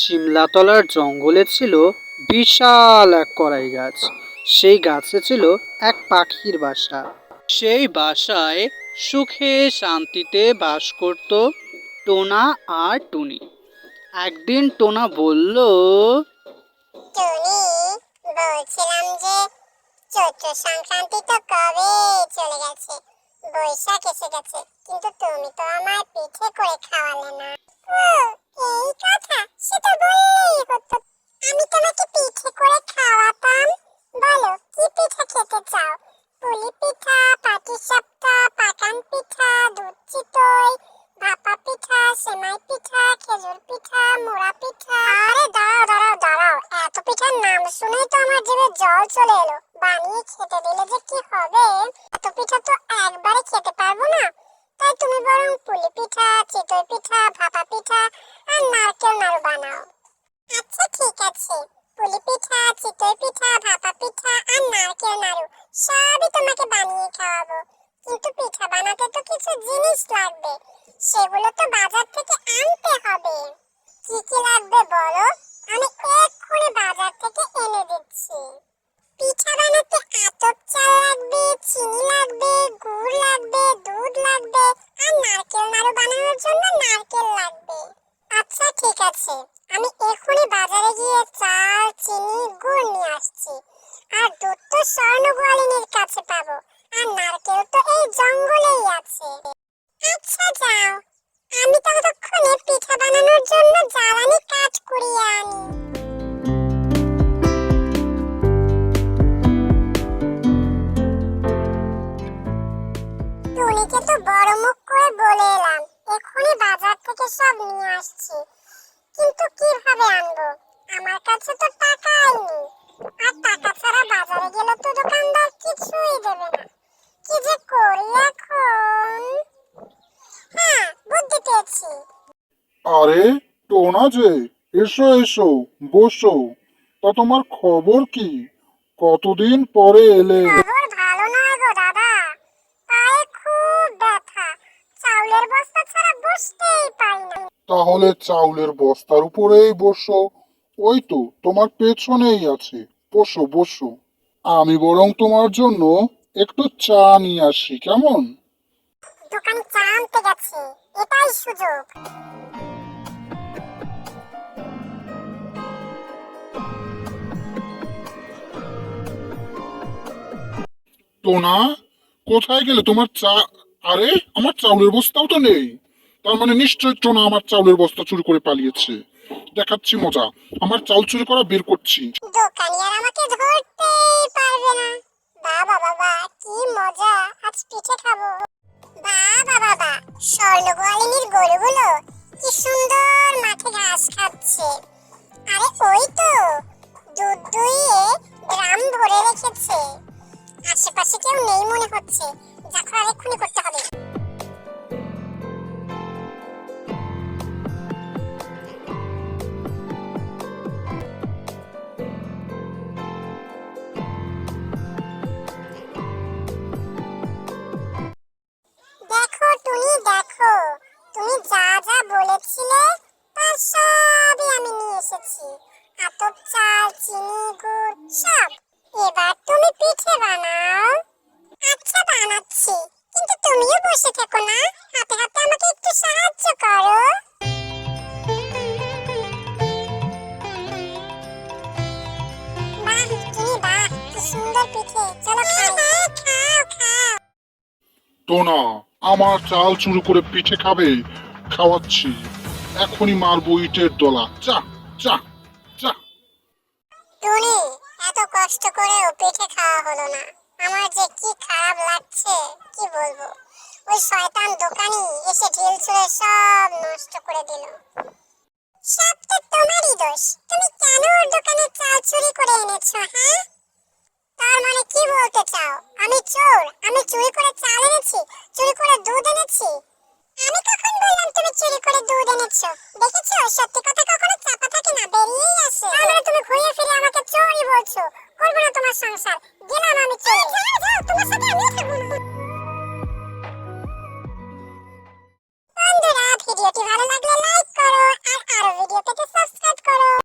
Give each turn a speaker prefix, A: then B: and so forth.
A: সিমলাতলার জঙ্গলে ছিল বিশাল এক কড়াই গাছ। সেই গাছে ছিল এক পাখির বাসা। সেই বাসায় সুখে শান্তিতে বাস করত টোনা আর টুনি। একদিন টোনা বলল,
B: টুনি, বলছিলাম যে চৈত্র সংক্রান্তি তো কবে চলে গেছে, বৈশাখ এসে গেছে, কিন্তু তুমি তো আমায় পিঠে করে খাওয়ালে না। ও, এই কথা, সে তো বললেই হতো, আমি তোমাকে পিঠে করে খাওয়াতাম। বলো কি পিঠা খেতে চাও? পুলি পিঠা, পাটিসাপটা, পাকান পিঠা, দুধ চিতই, ভাপা পিঠা, সেমাই পিঠা, খেজুর পিঠা, মোড়া পিঠা। আরে দাঁড়াও দাঁড়াও দাঁড়াও, এত পিঠার নাম শুনেই তো আমার জিভে জল চলে এলো। বানিয়ে খেতে দিলে যে কি হবে! এত পিঠা তো একবারে খেতে পারবো না। তাই তুমি বরং পুলি পিঠা, চিতই পিঠা, ভাপা পিঠা আর নারকেল নাড়ু বানাও। আচ্ছা ঠিক আছে, পুলি পিঠা, চিতই পিঠা, ভাপা পিঠা আর নারকেল নাড়ু সবই তোমাকে বানিয়ে খাওয়াবো। কিন্তু পিঠা বানাতে তো কিছু জিনিস লাগবে, সেগুলো তো বাজার থেকে আনতে হবে। কি কি লাগবে বলো, আমি এক্ষুনি বাজার থেকে এনে দিচ্ছি। পিঠা বানাতে আতপ চাল লাগবে, চিনি লাগবে, গুড় লাগবে, দুধ লাগবে আর নারকেল নাড়ু বানানোর জন্য নারকেল লাগবে। আচ্ছা ঠিক আছে, আমি এক্ষুনি বাজারে গিয়ে চাল, চিনি, গুড় নিয়ে আসছি। আর দুধ তো স্বর্ণগোয়ালিনীর কাছে পাবো, আর নারকেল তো এই জঙ্গলেই আছে। আচ্ছা যাও, আমি ততক্ষণে পিঠা বানানোর জন্য জ্বালানি কাঠ কুড়িয়ে আনি। টুনিকে তো বড় মুখ করে বলে এলাম এক্ষুনি বাজার থেকে সব নিয়ে আসছি, কিন্তু কিভাবে আনবো? আমার কাছে তো টাকাই নেই, আর টাকা ছাড়া বাজারে গেলে তো দোকানদার কিছুই দেবে না। কি যে করি এখন! হ্যাঁ, বুদ্ধি পেয়েছি।
C: আরে টোনা যে, এসো এসো, বসো। তা তোমার খবর কি? কতদিন পরে এলে?
B: খবর ভালো নয় গো দাদা, পায়ে খুব ব্যথা, চাউলের বস্তা ছাড়া বসতেই পারি না।
C: তাহলে চাউলের বস্তার উপরেই বসো, ওই তো তোমার পেছনেই আছে। বসো বসো, আমি বরং তোমার জন্য একটু চা নিয়ে আসি, কেমন?
B: দোকানে চা আনতে গেছে, এটাই সুযোগ।
C: টোনা, কোথায় গেলে তোমার চা? আরে আমার চাউলের বস্তাও তো নেই। তার মানে নিশ্চয় টোনা আমার চাউলের বস্তা চুরি করে পালিয়েছে। দেখাচ্ছি মজা, আমার চাল চুরি করা বের করছি।
B: দোকানি আর আমাকে ধরতেই পারবে না। বাবা বাবা, কি মজা, আজ পিঠে খাবো। বাবা বাবা, স্বর্ণগোয়ালিনীর গরুগুলো কি সুন্দর মাঠে ঘাস খাচ্ছে। আরে ওই তো দুধ দুইয়ে ড্রাম ভরে রেখেছে। আশেপাশে কেউ নেই মনে হচ্ছে, যা করার এক্ষুনি করতে হবে। দেখো টুনি দেখো, তুমি যা যা বলেছিলে তার সবই আমি নিয়ে এসেছি। আতপ চাল, চিনি, গুড় সব। এবার তুমি পিঠে বানাও। আচ্ছা বানাচ্ছি, কিন্তু তুমিও বসে থেকো না, হাতে হাতে আমাকে একটু সাহায্য করো। বাহ টুনি বাহ, কি সুন্দর পিঠে, চলো খাই। খাও খাও।
C: টোনা, আমার চাল চুরি করে পিঠে খাবে? খাওয়াচ্ছি, এখনই মারবো ইটের দলা। চা চা চা।
B: টুনি, এত কষ্ট করেও পিঠে খাওয়া হলো না, আমার যে কি খারাপ লাগছে কি বলবো। ওই শয়তান দোকানি এসে ঢিল ছুঁড়ে সব নষ্ট করে দিল। সব তো তোমারই দোষ, তুমি কেন ওর দোকানে চাল চুরি করে এনেছো? হ্যাঁ, তার মানে কি বলতে চাও আমি চোর? আমি চুরি করে চাল এনেছি, চুরি করে দুধ এনেছি? আমি কখন বললাম তুমি চুরি করে দুধ এনেছো? দেখেছো, সত্যি কথা কখনো